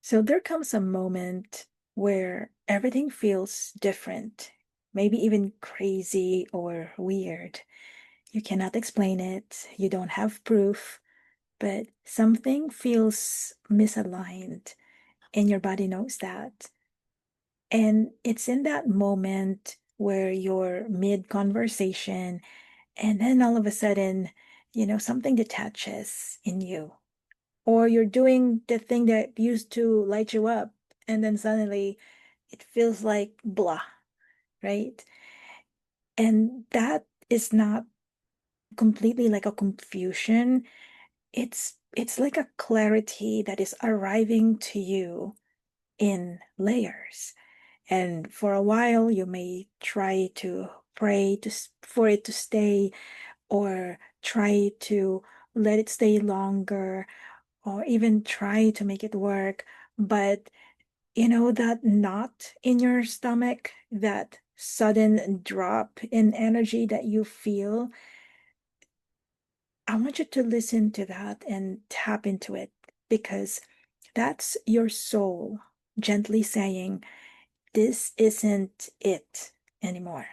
So there comes a moment where everything feels different, maybe even crazy or weird. You cannot explain it, you don't have proof, but something feels misaligned, and your body knows that. And it's in that moment where you're mid conversation, and then all of a sudden, something detaches in you, or you're doing the thing that used to light you up, and then suddenly it feels like blah, right? And that is not completely like a confusion. It's like a clarity that is arriving to you in layers. And for a while, you may try to pray for it to stay, or try to let it stay longer, or even try to make it work. But that knot in your stomach, that sudden drop in energy that you feel, I want you to listen to that and tap into it, because that's your soul gently saying, this isn't it anymore.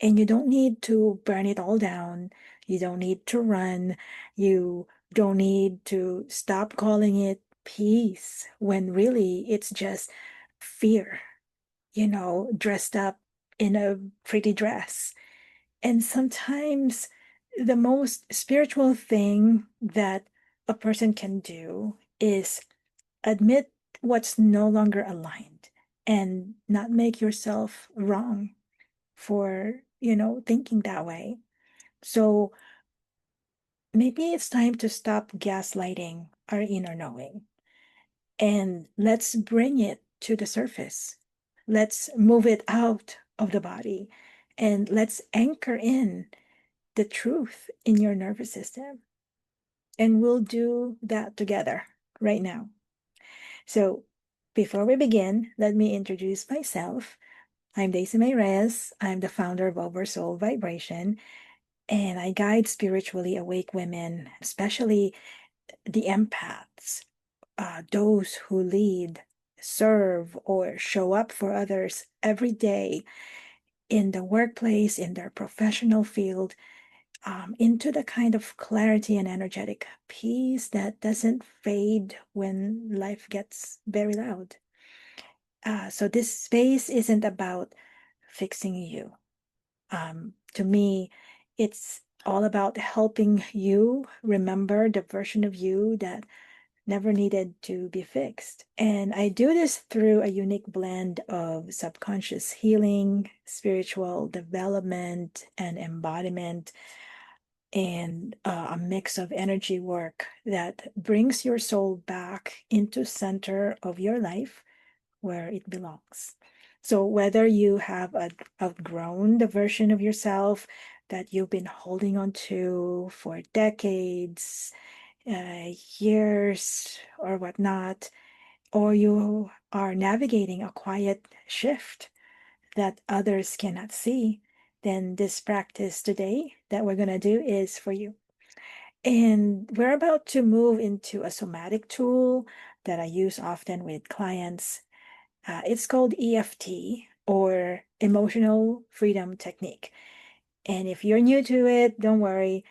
And you don't need to burn it all down. You don't need to run. You don't need to stop calling it peace when really it's just fear, dressed up in a pretty dress. And sometimes the most spiritual thing that a person can do is admit what's no longer aligned and not make yourself wrong for, thinking that way. So maybe it's time to stop gaslighting our inner knowing, and let's bring it to the surface. Let's move it out of the body, and let's anchor in the truth in your nervous system. And we'll do that together right now. So, before we begin, let me introduce myself. I'm Daisy May Reyes. I'm the founder of OverSoul Vibration, and I guide spiritually awake women, especially the empaths, those who lead, serve, or show up for others every day in the workplace, in their professional field, into the kind of clarity and energetic peace that doesn't fade when life gets very loud. So this space isn't about fixing you. To me, it's all about helping you remember the version of you that never needed to be fixed. And I do this through a unique blend of subconscious healing, spiritual development, and embodiment, and a mix of energy work that brings your soul back into center of your life where it belongs. So whether you have outgrown the version of yourself that you've been holding on to for decades, years, or whatnot, or you are navigating a quiet shift that others cannot see, then this practice today that we're going to do is for you. And we're about to move into a somatic tool that I use often with clients. It's called EFT, or Emotional Freedom Technique. And if you're new to it, don't worry.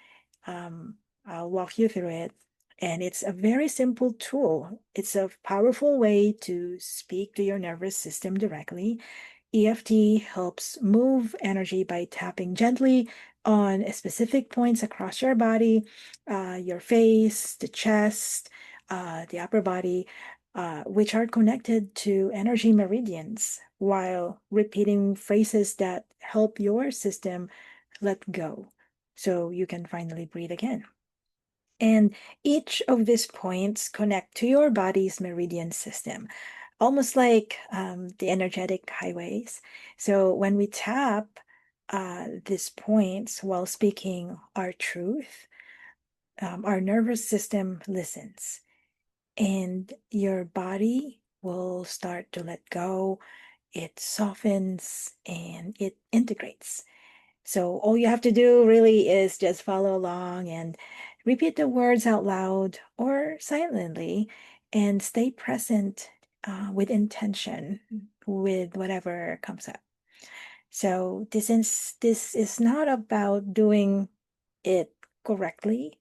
I'll walk you through it. And it's a very simple tool. It's a powerful way to speak to your nervous system directly. EFT helps move energy by tapping gently on specific points across your body, your face, the chest, the upper body, which are connected to energy meridians, while repeating phrases that help your system let go so you can finally breathe again. And each of these points connect to your body's meridian system, almost like the energetic highways. So when we tap these points while speaking our truth, our nervous system listens, and your body will start to let go. It softens and it integrates. So all you have to do really is just follow along and repeat the words out loud or silently. and stay present with intention with whatever comes up. So this is not about doing it correctly.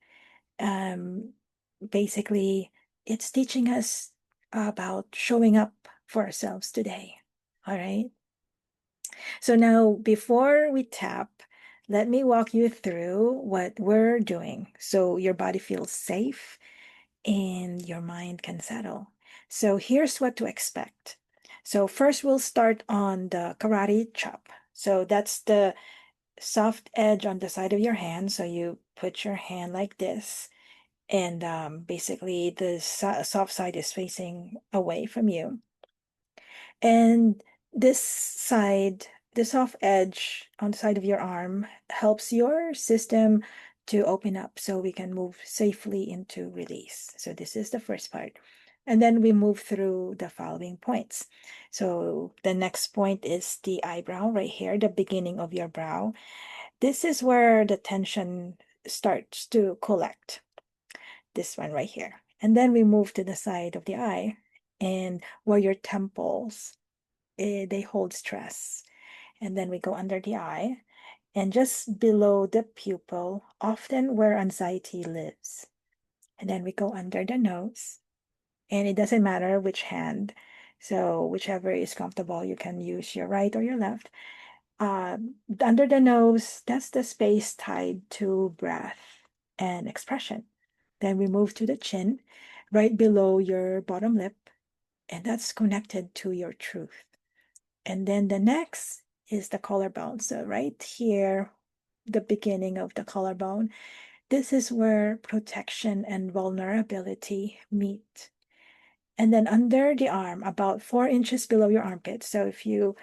Basically, it's teaching us about showing up for ourselves today. All right. So now, before we tap, let me walk you through what we're doing so your body feels safe and your mind can settle. So here's what to expect. So first we'll start on the karate chop. So that's the soft edge on the side of your hand. So you put your hand like this, and basically the soft side is facing away from you. And this side, the soft edge on the side of your arm helps your system to open up so we can move safely into release. So this is the first part. And then we move through the following points. So the next point is the eyebrow right here, the beginning of your brow. This is where the tension starts to collect. This one right here. And then we move to the side of the eye and where your temples they hold stress. And then we go under the eye and just below the pupil, often where anxiety lives. And then we go under the nose, and it doesn't matter which hand. So whichever is comfortable, you can use your right or your left. Under the nose, that's the space tied to breath and expression. Then we move to the chin, right below your bottom lip, and that's connected to your truth. And then the next is the collarbone. So right here, the beginning of the collarbone, this is where protection and vulnerability meet. And then under the arm, about 4 inches below your armpit. So if you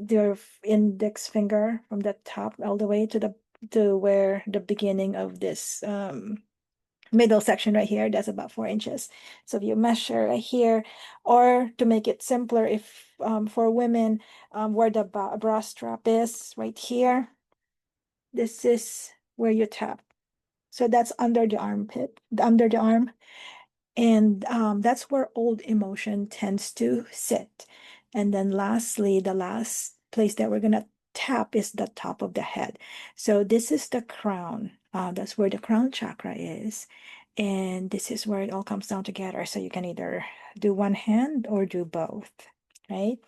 your index finger from the top all the way to where the beginning of this middle section right here, that's about 4 inches. So if you measure right here, or to make it simpler, if for women, where the bra strap is right here, this is where you tap. So that's under the armpit, under the arm. And that's where old emotion tends to sit. And then lastly, the last place that we're going to tap is the top of the head. So this is the crown. That's where the crown chakra is. And this is where it all comes down together. So you can either do one hand or do both, right?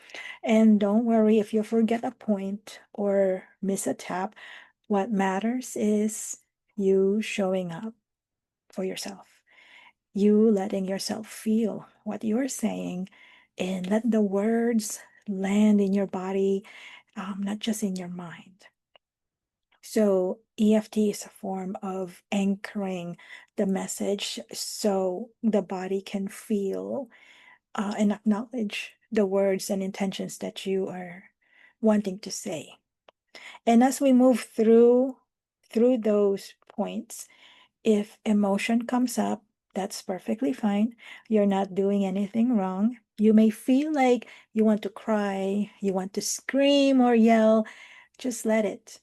And don't worry if you forget a point or miss a tap. What matters is you showing up for yourself, you letting yourself feel what you're saying, and let the words land in your body, not just in your mind. So EFT is a form of anchoring the message so the body can feel and acknowledge the words and intentions that you are wanting to say. And as we move through those points, if emotion comes up, that's perfectly fine. You're not doing anything wrong. You may feel like you want to cry, you want to scream or yell. Just let it.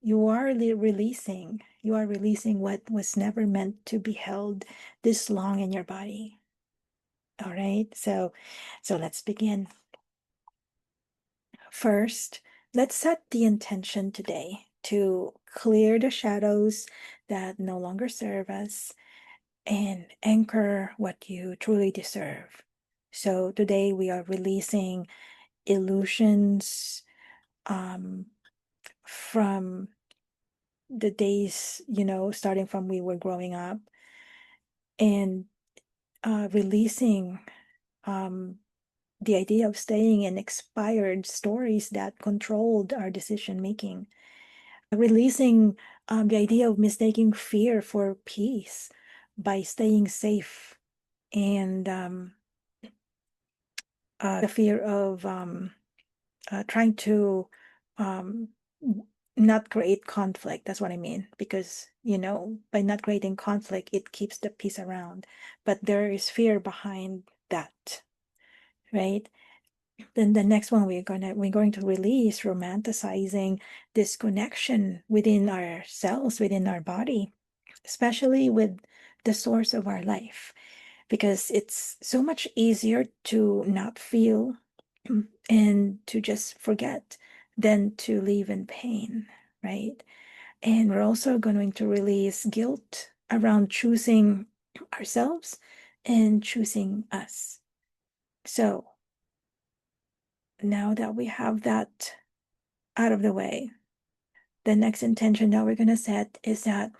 You are releasing. You are releasing what was never meant to be held this long in your body. All right. So let's begin. First, let's set the intention today to clear the shadows that no longer serve us and anchor what you truly deserve. So today we are releasing illusions from the days, starting from we were growing up, and releasing the idea of staying in expired stories that controlled our decision making, releasing the idea of mistaking fear for peace by staying safe, and the fear of trying to um, not create conflict. That's what I mean. Because, by not creating conflict, it keeps the peace around. But there is fear behind that, right? Then the next one we're going to release romanticizing this connection within ourselves, within our body, especially with the source of our life. because it's so much easier to not feel and to just forget than to live in pain, right? And we're also going to release guilt around choosing ourselves and choosing us. So now that we have that out of the way, the next intention that we're going to set is that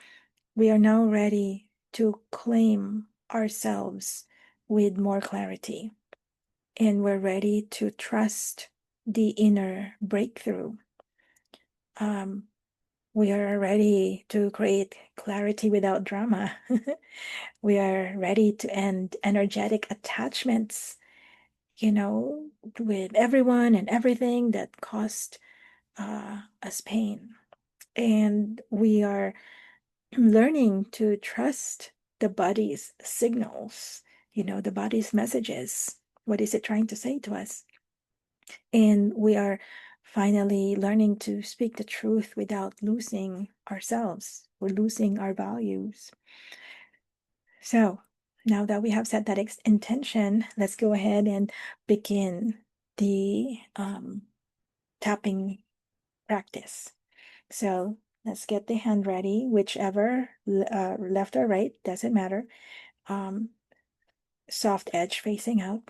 we are now ready to claim ourselves with more clarity. And we're ready to trust the inner breakthrough. We are ready to create clarity without drama. We are ready to end energetic attachments, with everyone and everything that caused us pain. And we are learning to trust the body's signals, the body's messages. What is it trying to say to us? And we are finally learning to speak the truth without losing ourselves or losing our values. So now that we have set that intention, let's go ahead and begin the tapping practice. So let's get the hand ready, whichever, left or right, doesn't matter. Soft edge facing out.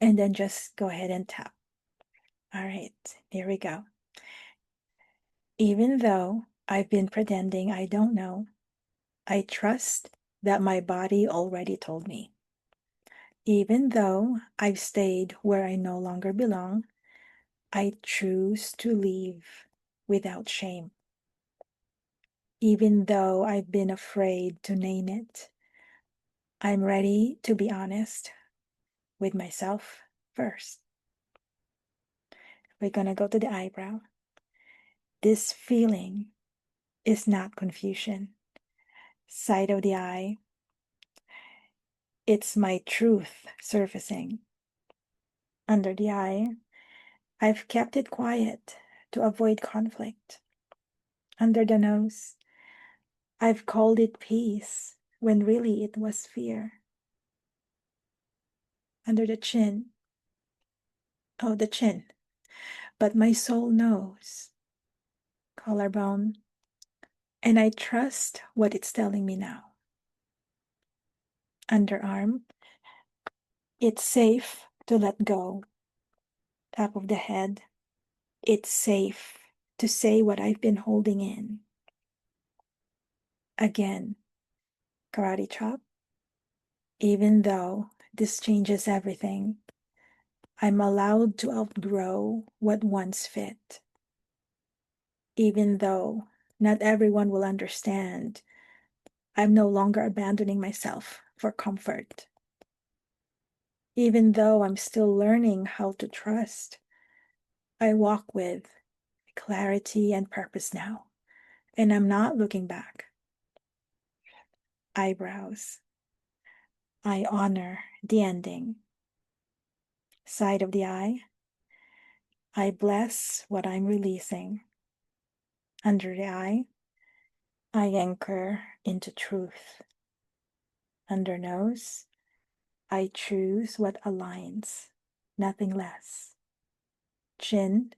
And then just go ahead and tap. All right, here we go. Even though I've been pretending I don't know, I trust that my body already told me. Even though I've stayed where I no longer belong, I choose to leave without shame. Even though I've been afraid to name it, I'm ready to be honest with myself first. We're going to go to the eyebrow. This feeling is not confusion. Side of the eye, it's my truth surfacing. Under the eye, I've kept it quiet to avoid conflict. Under the nose, I've called it peace when really it was fear. Under the chin, oh, the chin, but my soul knows. Collarbone, and I trust what it's telling me now. Underarm, it's safe to let go. Top of the head, it's safe to say what I've been holding in. Again, karate chop. Even though this changes everything, I'm allowed to outgrow what once fit. Even though not everyone will understand, I'm no longer abandoning myself for comfort. Even though I'm still learning how to trust, I walk with clarity and purpose now, and I'm not looking back. Eyebrows, I honor the ending. Side of the eye, I bless what I'm releasing. Under the eye, I anchor into truth. Under nose, I choose what aligns, nothing less. Chin,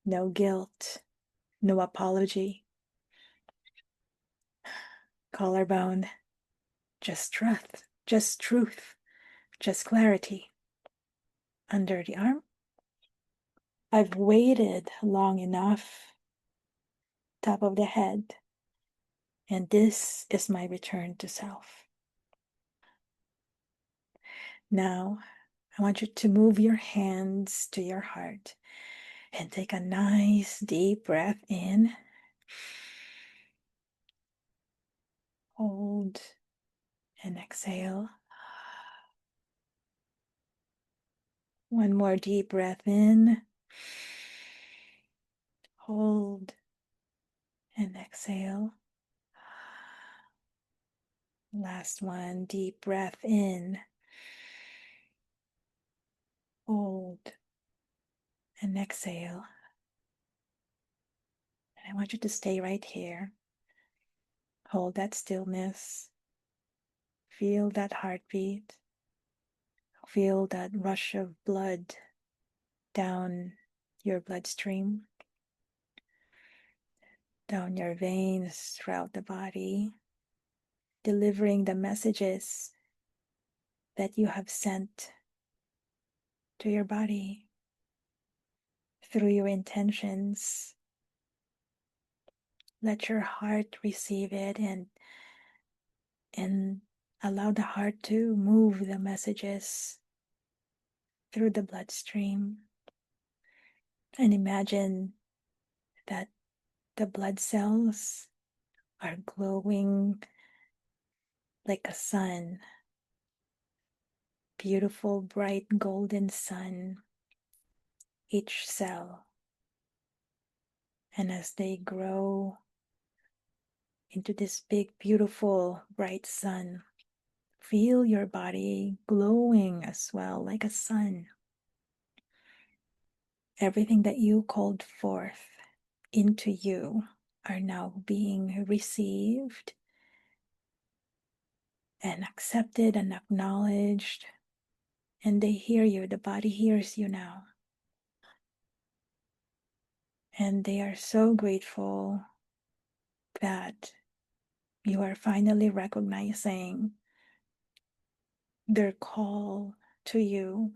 no guilt, no apology. Collarbone, just truth, just clarity. Under the arm, I've waited long enough. Top of the head, and this is my return to self. Now, I want you to move your hands to your heart and take a nice deep breath in. Hold and exhale. One more deep breath in. Hold and exhale. Last one, deep breath in. Hold and exhale. And I want you to stay right here. Hold that stillness. Feel that heartbeat. Feel that rush of blood down your bloodstream, down your veins throughout the body, delivering the messages that you have sent to your body through your intentions. Let your heart receive it and allow the heart to move the messages through the bloodstream. And imagine that the blood cells are glowing like a sun, beautiful, bright, golden sun, each cell. And as they grow into this big, beautiful, bright sun, feel your body glowing as well, like a sun. Everything that you called forth into you are now being received and accepted and acknowledged. And they hear you, the body hears you now. And they are so grateful that you are finally recognizing their call to you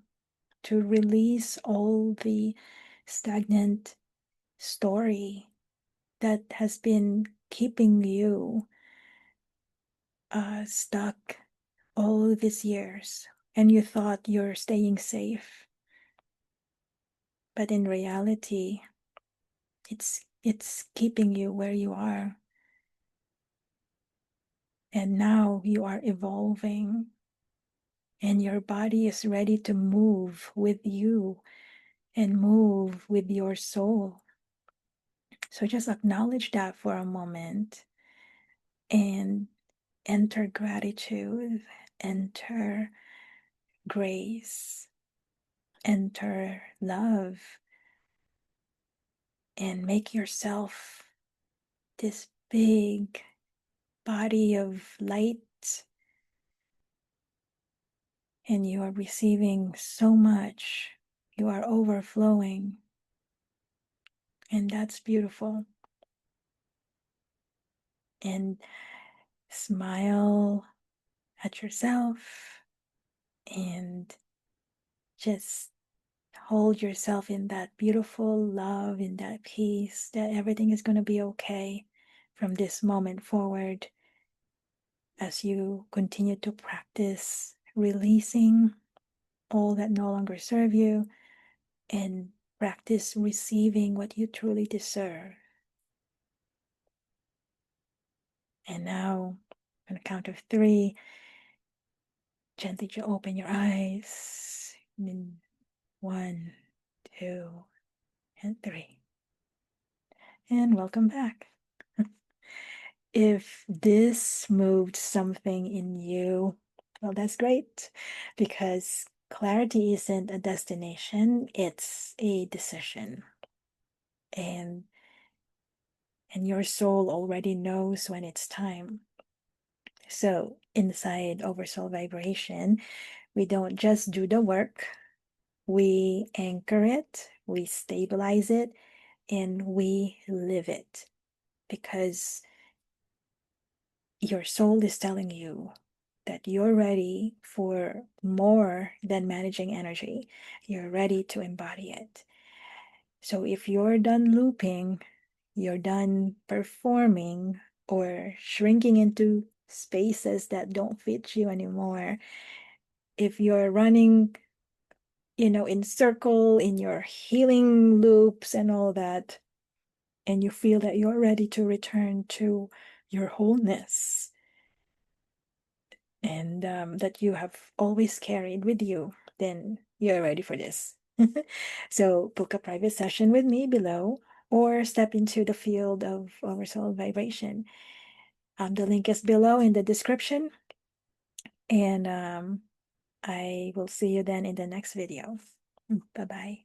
to release all the stagnant story that has been keeping you stuck all these years. And you thought you're staying safe. But in reality, it's keeping you where you are. And now you are evolving, and your body is ready to move with you and move with your soul. So just acknowledge that for a moment and enter gratitude, enter grace, enter love, and make yourself this big body of light. And you are receiving so much. You are overflowing. And that's beautiful. And smile at yourself and just hold yourself in that beautiful love, in that peace, that everything is going to be okay from this moment forward as you continue to practice releasing all that no longer serve you and practice receiving what you truly deserve. And now, on the count of 3, gently open your eyes. And 1, 2, and 3. And welcome back. If this moved something in you, well, that's great, because clarity isn't a destination, it's a decision. And your soul already knows when it's time. So inside OverSoul Vibration, we don't just do the work, we anchor it, we stabilize it, and we live it. Because your soul is telling you that you're ready for more than managing energy. You're ready to embody it. So if you're done looping, you're done performing or shrinking into spaces that don't fit you anymore, if you're running, in circle, in your healing loops and all that, and you feel that you're ready to return to your wholeness, and that you have always carried with you, then you're ready for this. So book a private session with me below, or step into the field of OverSoul Vibration. The link is below in the description, and I will see you then in the next video. Bye-bye.